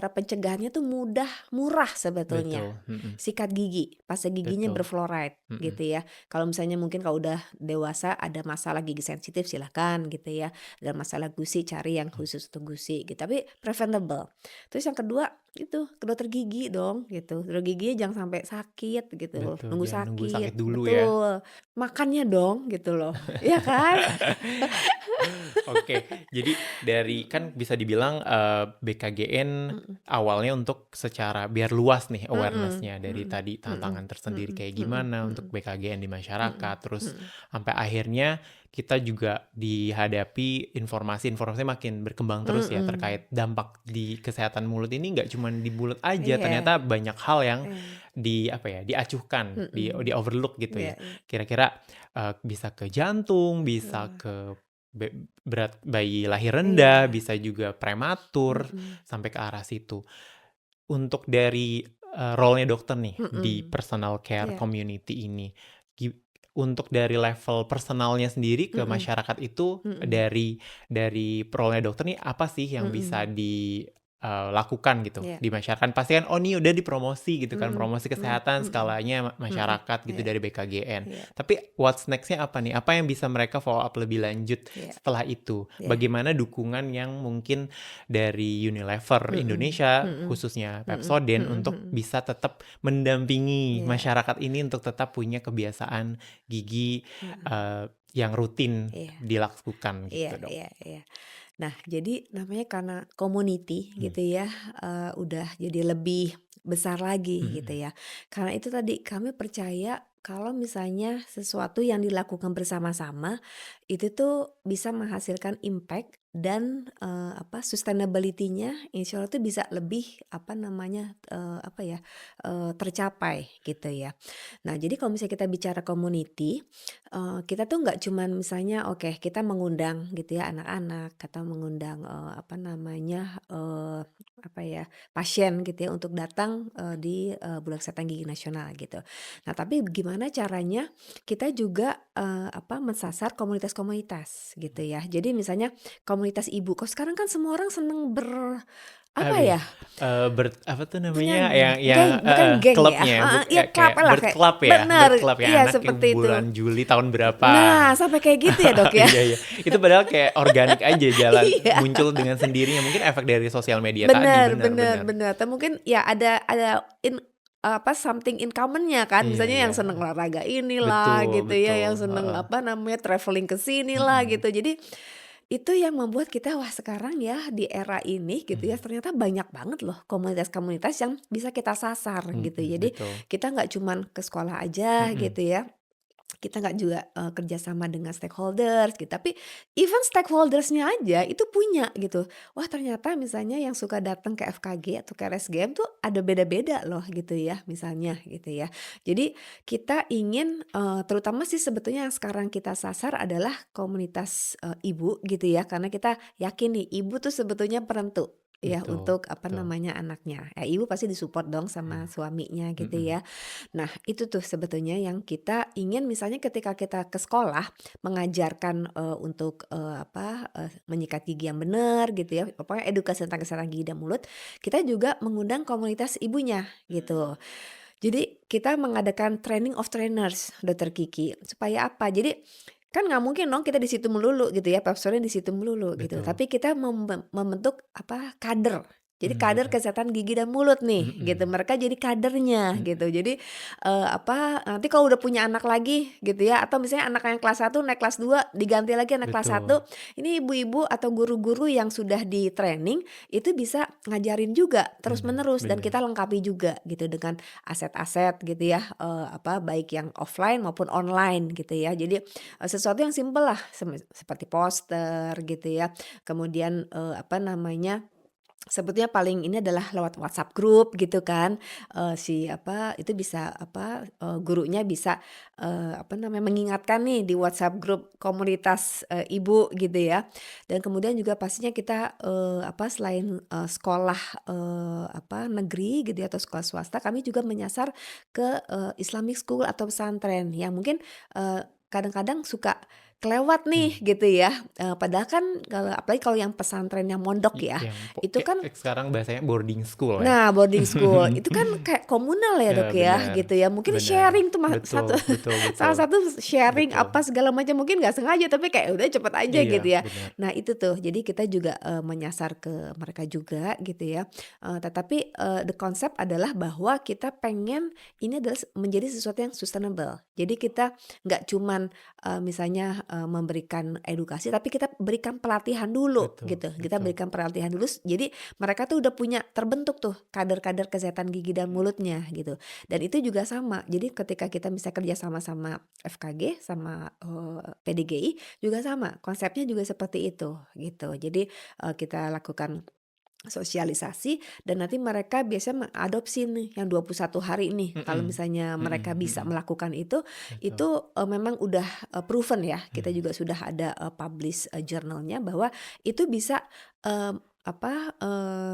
pencegahannya tuh mudah, murah sebetulnya. betul, mhm, Sikat gigi, pasta giginya betul, berfluoride mhm, gitu ya. Kalau misalnya mungkin kalau udah dewasa ada masalah gigi sensitif silahkan gitu ya. Ada masalah gusi cari yang mmm, khusus untuk gusi gitu, tapi preventable. Terus yang kedua itu ke dokter gigi dong gitu, dokter giginya jangan sampai sakit gitu, betul, nunggu jangan nunggu sakit sakit, dulu ya. betul. Makannya dong gitu loh, iya kan? Oke, jadi dari kan bisa dibilang, BKGN Mhm. awalnya untuk secara biar luas nih Mhm awareness-nya dari mhm tadi mhm tantangan tersendiri mhm kayak mhm gimana untuk mhm BKGN di mhm masyarakat, terus mhm. sampai akhirnya kita juga dihadapi informasi-informasi makin berkembang terus ya Mhm. terkait dampak di kesehatan mulut ini nggak cuman di mulut aja, Iya, ternyata banyak hal yang iya. apa ya, diacuhkan, di Mhm. overlook gitu Iya ya. iya. Kira-kira, bisa ke jantung, bisa Iya. ke berat bayi lahir rendah, Iya. bisa juga prematur, Mhm. sampai ke arah situ. Untuk dari, role-nya dokter nih, di Mhm. personal care Iya. community ini, gi untuk dari level personalnya sendiri ke Mhm. masyarakat itu, Mhm. dari role-nya dokter nih, apa sih yang bisa Mhm. lakukan gitu Iya. di masyarakat? Pasti kan, oh ini udah dipromosi gitu kan, Mhm. promosi Mhm kesehatan mhm. skalanya Mhm. masyarakat gitu Iya dari BKGN. iya Tapi what's next-nya apa nih? Apa yang bisa mereka follow up lebih lanjut iya setelah itu? iya. Bagaimana dukungan yang mungkin dari Unilever Mhm. Indonesia, Mhm. khususnya Mhm. Pepsodent, Mhm untuk mhm. bisa tetap mendampingi Iya. masyarakat ini untuk tetap punya kebiasaan gigi, Heeh. eee, yang rutin Iya. dilakukan Iya gitu, Dok. iya iya. Nah, jadi namanya karena community Mmm, gitu ya, udah jadi lebih besar lagi gitu mhm, ya. Karena itu tadi kami percaya kalau misalnya sesuatu yang dilakukan bersama-sama itu tuh bisa menghasilkan impact dan, sustainability-nya insya Allah tuh bisa lebih tercapai gitu ya. Nah, jadi kalau misalnya kita bicara community, kita tuh nggak cuman misalnya oke kita mengundang gitu ya anak-anak atau mengundang, pasien gitu ya untuk datang, di, Bulan Kesehatan Gigi Nasional gitu. Nah, tapi gimana caranya kita juga, mensasar komunitas-komunitas gitu ya. Jadi misalnya komunitas ibu, kok sekarang kan semua orang seneng Apa Aduh, ya, apa tuh punya namanya, yang geng, bukan geng ya, klubnya, heeh, iya kayak klub lah Bird kayak Club ya? bener, Bird Club ya, iya anaknya seperti itu. bulan Juli tahun berapa. Nah, sampai kayak gitu ya, Dok, ya? Iya iya, itu padahal kayak organik aja jalan, Iya. muncul dengan sendirinya, mungkin efek dari sosial media tadi, Bener benar bener benar. bener, atau mungkin ya something in common-nya kan, Iya misalnya iya, yang seneng olahraga inilah betul gitu ya, betul, yang seneng heeh, apa namanya, traveling ke sinilah mhm, gitu. Jadi itu yang membuat kita, wah sekarang ya di era ini gitu ya, mhm, ternyata banyak banget loh komunitas-komunitas yang bisa kita sasar gitu. Jadi betul, kita nggak cuman ke sekolah aja mhm, gitu ya, kita nggak juga, kerjasama dengan stakeholders gitu, tapi even stakeholders-nya aja itu punya gitu. Wah ternyata misalnya yang suka datang ke FKG atau ke RSGM tuh ada beda-beda loh gitu ya, misalnya gitu ya. Jadi kita ingin, terutama sih sebetulnya yang sekarang kita sasar adalah komunitas, ibu gitu ya, karena kita yakin nih ibu tuh sebetulnya penentu ya betul untuk apa betul, namanya, anaknya. Ya ibu pasti disupport dong sama iya, suaminya gitu mhm, ya. Nah, itu tuh sebetulnya yang kita ingin misalnya ketika kita ke sekolah mengajarkan, untuk, menyikat gigi yang benar gitu ya, pokoknya edukasi tentang kesehatan gigi dan mulut, kita juga mengundang komunitas ibunya gitu. Jadi kita mengadakan training of trainers dokter gigi, supaya apa? Jadi kan nggak mungkin dong kita di situ melulu gitu ya, profesornya di situ melulu gitu, betul, tapi kita membentuk kader. Jadi kader betul, kesehatan gigi dan mulut nih gitu, mhm mereka jadi kadernya mhm, gitu. Jadi, nanti kalau udah punya anak lagi gitu ya, atau misalnya anak yang kelas 1 naik kelas 2 diganti lagi anak kelas betul, 1, ini ibu-ibu atau guru-guru yang sudah di-training itu bisa ngajarin juga benar terus-menerus dan kita benar, lengkapi juga gitu dengan aset-aset gitu ya, baik yang offline maupun online gitu ya. Jadi, sesuatu yang simpel lah seperti poster gitu ya, kemudian, sebetulnya paling ini adalah lewat WhatsApp group gitu kan, itu bisa gurunya bisa, mengingatkan nih di WhatsApp group komunitas, ibu gitu ya. Dan kemudian juga pastinya kita, selain, sekolah, negeri gitu ya atau sekolah swasta, kami juga menyasar ke, Islamic school atau pesantren yang mungkin, kadang-kadang suka kelewat nih mmm. gitu ya, padahal kan apalagi kalau yang pesantren yang mondok ya, Yang itu kan kayak sekarang bahasanya boarding school ya? nah, boarding school itu kan kayak komunal ya, Dok, ya, Bener gitu ya. Mungkin bener, sharing tuh betul betul salah betul, satu sharing betul. apa segala macam, mungkin nggak sengaja tapi kayak udah cepet aja gitu Iya, ya. bener, Nah itu tuh, jadi kita juga, menyasar ke mereka juga gitu ya, tetapi, the concept adalah bahwa kita pengen ini adalah menjadi sesuatu yang sustainable. Jadi kita nggak cuman, misalnya, memberikan edukasi, tapi kita berikan pelatihan dulu betul gitu. Kita betul, berikan pelatihan dulu jadi mereka tuh udah punya terbentuk tuh kader-kader kesehatan gigi dan mulutnya gitu. Dan itu juga sama, jadi ketika kita bisa kerja sama-sama FKG sama, PDGI juga sama, konsepnya juga seperti itu gitu. Jadi, kita lakukan sosialisasi dan nanti mereka biasanya mengadopsi nih yang 21 hari nih, kalau mhm, misalnya mereka mhm bisa mhm, melakukan betul, itu, memang udah, proven ya, kita mmm, juga sudah ada, publish, journal-nya bahwa itu bisa,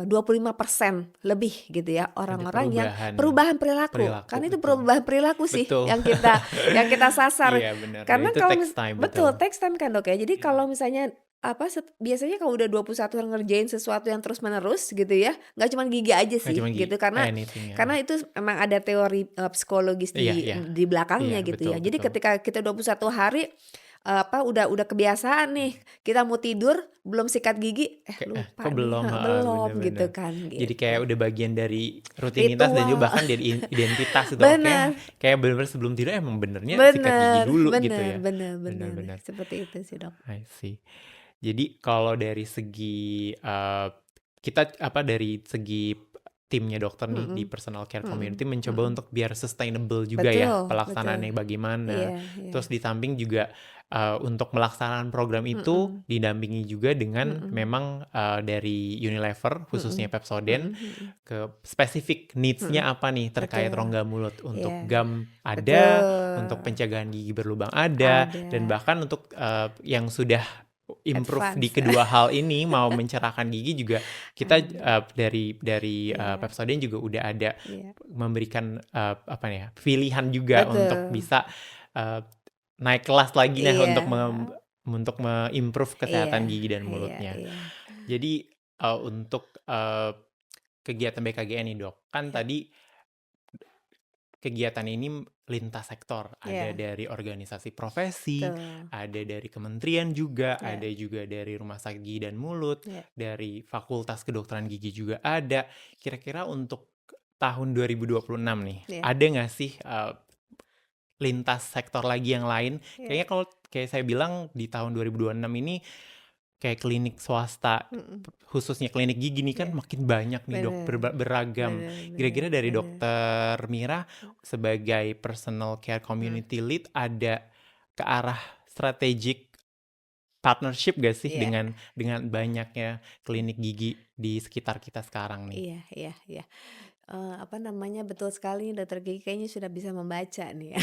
25% lebih gitu ya ada orang-orang yang perubahan perubahan perilaku, perilaku, karena itu betul perubahan perilaku sih betul. yang kita sasar. Iya bener, dan Karena itu kalau takes time, betul, betul, takes time kan, Dok, ya. Jadi mhm, kalau misalnya biasanya kalau udah 21 hari ngerjain sesuatu yang terus-menerus gitu ya, nggak cuman gigi aja nggak sih cuma gitu, karena anything ya, karena itu memang ada teori, psikologis iya di iya di iya, belakangnya gitu betul ya. Jadi betul, ketika kita 21 hari, udah kebiasaan nih, mmm, kita mau tidur belum sikat gigi, kayak, lupa kok nih, belum, heeh, bener belum bener. gitu kan, Jadi kayak gitu. udah bagian dari rutinitas dan juga Ritual, bahkan jadi identitas gitu, oh kayak bener kayak bener-bener sebelum tidur emang benernya sikat gigi bener dulu gitu bener ya, bener bener bener, bener, seperti itu sih, Dok. I see. Jadi kalau dari segi, kita dari segi timnya dokter nih di Mhm personal care mhm community mencoba mhm. untuk biar sustainable juga ya Betul betul. pelaksanaannya bagaimana. Iya iya. Terus di samping juga, untuk melaksanakan program itu Mhm didampingi juga dengan mhm memang, dari Unilever khususnya mhm Pepsodent mhm mhm ke spesifik mhm. needs-nya apa nih terkait Betul. rongga mulut. Untuk Iya. gum ada, untuk Betul. pencegahan gigi berlubang ada, dan Ada. bahkan untuk, yang sudah improve di Advance. kedua hal ini, mau mencerahkan gigi juga kita, Ada. dari, Iya Pepsodent juga udah ada iya. memberikan, apa ya, pilihan juga untuk Betul. bisa, eee, naik kelas lagi nah Iya. untuk me-improve Iya kesehatan gigi dan iya mulutnya. iya. Jadi, untuk, kegiatan BKGN nih, Dok. Kan Ya, tadi kegiatan ini lintas sektor, ada ya, dari organisasi profesi, betul. ada dari kementerian juga, Ya, ada juga dari rumah sakit gigi dan mulut, ya, dari fakultas kedokteran gigi juga ada. Kira-kira untuk tahun 2026 nih, ya, ada nggak sih lintas sektor lagi yang lain? ya, Kayaknya kalau kayak saya bilang di tahun 2026 ini kayak klinik swasta, mhm, khususnya klinik gigi nih kan ya, makin banyak nih dok, bener, beragam. bener, bener, Kira-kira dari bener. dokter Mira sebagai personal care Mhm, community lead ada ke arah strategic partnership gak sih iya, dengan banyaknya klinik gigi di sekitar kita sekarang nih? iya, iya, iya. Apa namanya, betul sekali dokter gigi kayaknya sudah bisa membaca nih ya.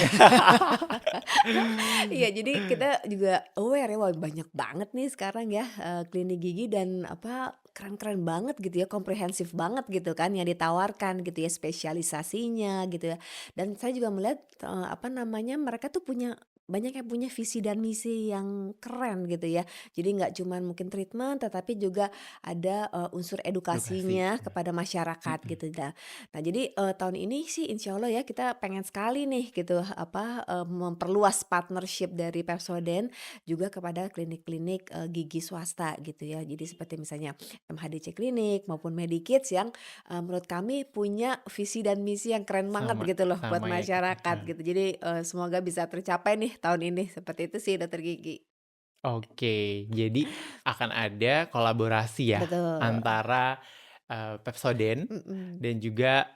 Iya, jadi kita juga aware ya, wah banyak banget nih sekarang ya, klinik gigi dan apa, keren-keren banget gitu ya, komprehensif banget gitu kan yang ditawarkan gitu ya, spesialisasinya gitu ya. Dan saya juga melihat, apa namanya, mereka tuh banyak yang punya visi dan misi yang keren gitu ya. Jadi nggak cuman mungkin treatment, tetapi juga ada, unsur Edukasi. edukasinya kepada masyarakat Mm-mm. gitu. Nah jadi, tahun ini sih insya Allah ya kita pengen sekali nih gitu apa, memperluas partnership dari Pepsodent juga kepada klinik-klinik, gigi swasta gitu ya. Jadi seperti misalnya MHDC Klinik maupun Medikids yang, menurut kami punya visi dan misi yang keren banget Sama, gitu loh buat sama ya kita. masyarakat gitu. Jadi, semoga bisa tercapai nih tahun ini, seperti itu sih Dokter Gigi. Oke, jadi akan ada kolaborasi ya Betul, antara, Pepsodent mhm, dan juga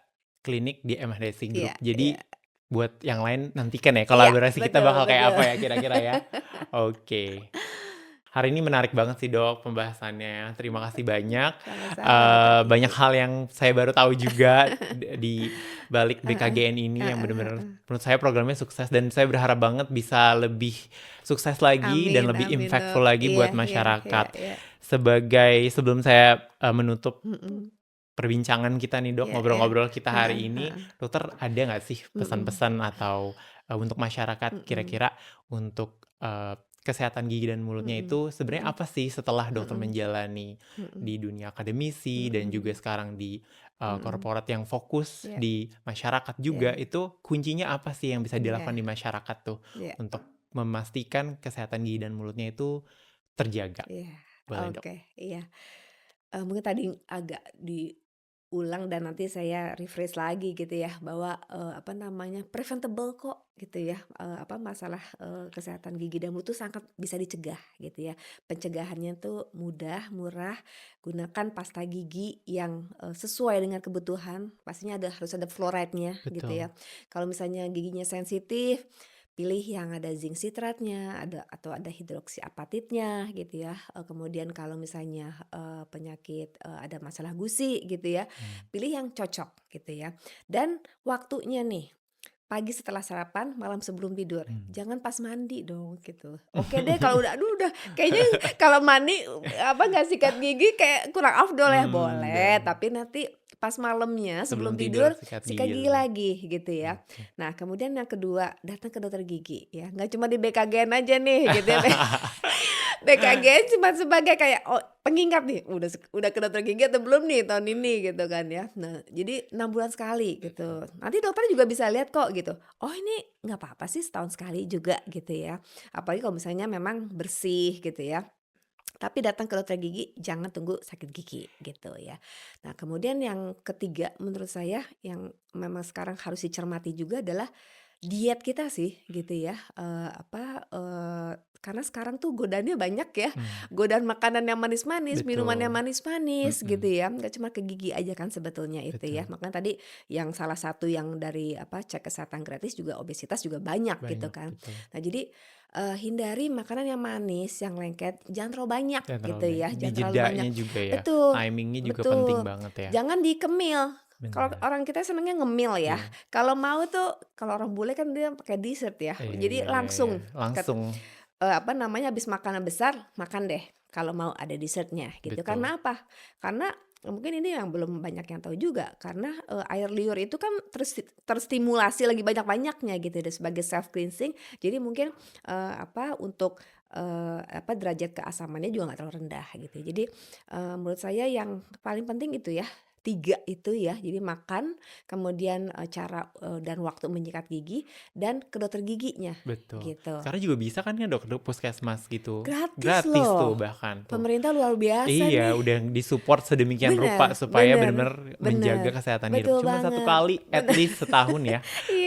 klinik di MHDC iya, Group. iya. Jadi buat yang lain nantikan ya Iya, kolaborasi kita betul, bakal kayak betul. apa ya kira-kira ya? Oke. Hari ini menarik banget sih Dok pembahasannya. Terima kasih banyak. Sama-sama Dokter Banyak Gigi. hal yang saya baru tahu juga di balik Heeh, BKGN ini yang heeh, benar-benar heeh. menurut saya programnya sukses dan saya berharap banget bisa lebih sukses lagi dan Amin, lebih amin impactful Dok. lagi Iya, buat iya, iya, masyarakat. iya. Sebagai sebelum saya menutup Mhm. perbincangan kita nih Dok, Iya, iya. ngobrol-ngobrol kita Heeh, hari ini, heeh. dokter ada nggak sih Mhm, pesan-pesan atau untuk masyarakat mhm, kira-kira untuk kesehatan gigi dan mulutnya mhm, itu sebenarnya mhm, apa sih setelah dokter mhm, menjalani mhm, di dunia akademisi dan juga mhm, sekarang di mhm. korporat yang fokus Iya, di masyarakat juga, iya, itu kuncinya apa sih yang bisa dilakukan iya, di masyarakat tuh iya, untuk memastikan kesehatan gigi dan mulutnya itu terjaga? iya. Boleh Dok? Oke, iya. Mungkin tadi agak diulang dan nanti saya refresh lagi gitu ya bahwa, apa namanya, preventable kok gitu ya, apa masalah, kesehatan gigi dan mulut tuh sangat bisa dicegah gitu ya. Pencegahannya tuh mudah, murah, gunakan pasta gigi yang, sesuai dengan kebutuhan, pastinya harus ada fluoride-nya gitu Betul. ya. Kalau misalnya giginya sensitif, pilih yang ada zinc citratnya, atau ada hidroksiapatitnya gitu ya. Kemudian kalau misalnya, penyakit, ada masalah gusi gitu ya, Hmm. pilih yang cocok gitu ya. Dan waktunya nih, pagi setelah sarapan, malam sebelum tidur. Hmm. Jangan pas mandi dong gitu. Oke deh kalau udah aduh udah kayaknya kalau mandi, apa, nggak sikat gigi kayak kurang afdol ya, boleh, Dan tapi nanti pas malamnya sebelum sebelum tidur tidur sikat sikat gigi gigi dulu. lagi gitu ya. Oke. Nah kemudian yang kedua, datang ke dokter gigi ya, nggak cuma di BKGN aja nih gitu ya. BKGN cuma sebagai kayak, oh pengingat nih, udah ke dokter gigi atau belum nih tahun ini gitu kan ya. Nah, jadi 6 bulan sekali gitu. Nanti dokter juga bisa lihat kok gitu, oh ini nggak apa-apa sih setahun sekali juga gitu ya. Apalagi kalau misalnya memang bersih gitu ya. Tapi datang ke dokter gigi jangan tunggu sakit gigi gitu ya. Nah, kemudian yang ketiga menurut saya yang memang sekarang harus dicermati juga adalah diet kita sih gitu ya, apa, karena sekarang tuh godaannya banyak ya, Mmm, godaan makanan yang manis-manis, minuman yang betul. manis-manis gitu Mhm, ya, nggak cuma ke gigi aja kan sebetulnya itu ya. betul. Makanya tadi yang salah satu yang dari apa, cek kesehatan gratis juga obesitas juga banyak gitu Banyak, kan. betul. Nah jadi, hindari makanan yang manis, yang lengket, jangan terlalu banyak Jangan terlalu gitu banyak. ya, Di jangan terlalu banyak jedanya juga ya, betul, timing-nya juga penting betul, banget ya. jangan dikemil. Kalau Bener. orang kita senengnya ngemil ya, Iya. kalau mau tuh kalau orang bule kan dia pakai dessert ya, Iya, jadi iya, iya, iya. langsung Langsung, apa namanya, habis makanan besar, makan deh kalau mau ada dessertnya gitu. betul. Karena apa? Karena mungkin ini yang belum banyak yang tahu juga, karena, air liur itu kan terstimulasi lagi banyak-banyaknya gitu deh sebagai self cleansing. Jadi mungkin, apa, untuk, apa, derajat keasamannya juga nggak terlalu rendah gitu. Jadi, menurut saya yang paling penting itu ya, 3 itu ya, jadi makan, kemudian, dan waktu menyikat gigi, dan ke dokter giginya, Betul. gitu. Sekarang juga bisa kan ya dok, puskesmas gitu. Gratis Gratis tuh loh, bahkan tuh. pemerintah luar biasa Iya, nih. udah disupport sedemikian rupa Bener supaya bener benar-benar bener, menjaga kesehatan hidup. betul Cuma satu banget, kali at bener. least setahun ya.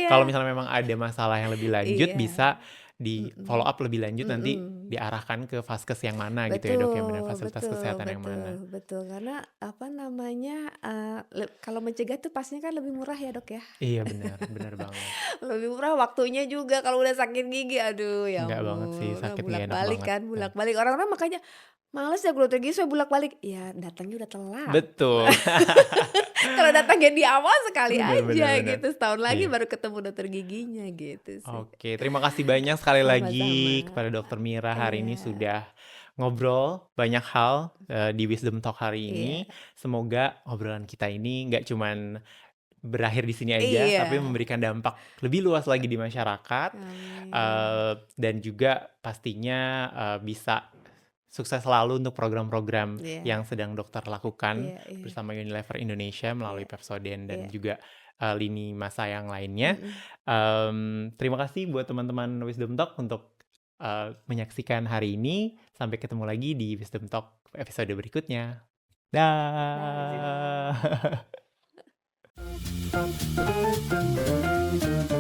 Kalau Iya, misalnya memang ada masalah yang lebih lanjut iya, bisa di follow mhm, up lebih lanjut, nanti mhm. diarahkan ke vaskes yang mana gitu ya dok, yang benar Betul fasilitas betul kesehatan yang mana. betul betul, karena apa namanya, kalau mencegah tuh pastinya kan lebih murah ya, Dok, ya. Iya benar, benar banget. Lebih murah, waktunya juga kalau udah sakit gigi, aduh ya Enggak banget sih, ampun, udah sakit nggak enak bolak-balik banget. kan, Nah, bolak-balik. Orang-orang makanya males ya ke dokter gigi saya bolak-balik, ya datangnya udah telat. betul. Kalau datangnya di awal sekali Benar aja benar benar. gitu, setahun lagi Iya. baru ketemu dokter giginya gitu sih. Oke, terima kasih banyak sekali lagi Sama-sama. kepada Dokter Mira hari ini Iya sudah ngobrol banyak hal di Wisdom Talk hari iya ini. Semoga obrolan kita ini nggak cuman berakhir di sini aja, tapi iya, memberikan dampak lebih luas lagi di masyarakat, amin. dan juga pastinya bisa sukses selalu untuk program-program Iya yang sedang dokter lakukan iya iya bersama Unilever Indonesia melalui iya Pepsodent dan iya, juga lini masa yang lainnya. mhm. Terima kasih buat teman-teman Wisdom Talk untuk menyaksikan hari ini. Sampai ketemu lagi di Wisdom Talk episode berikutnya. Dah, sih. Dah.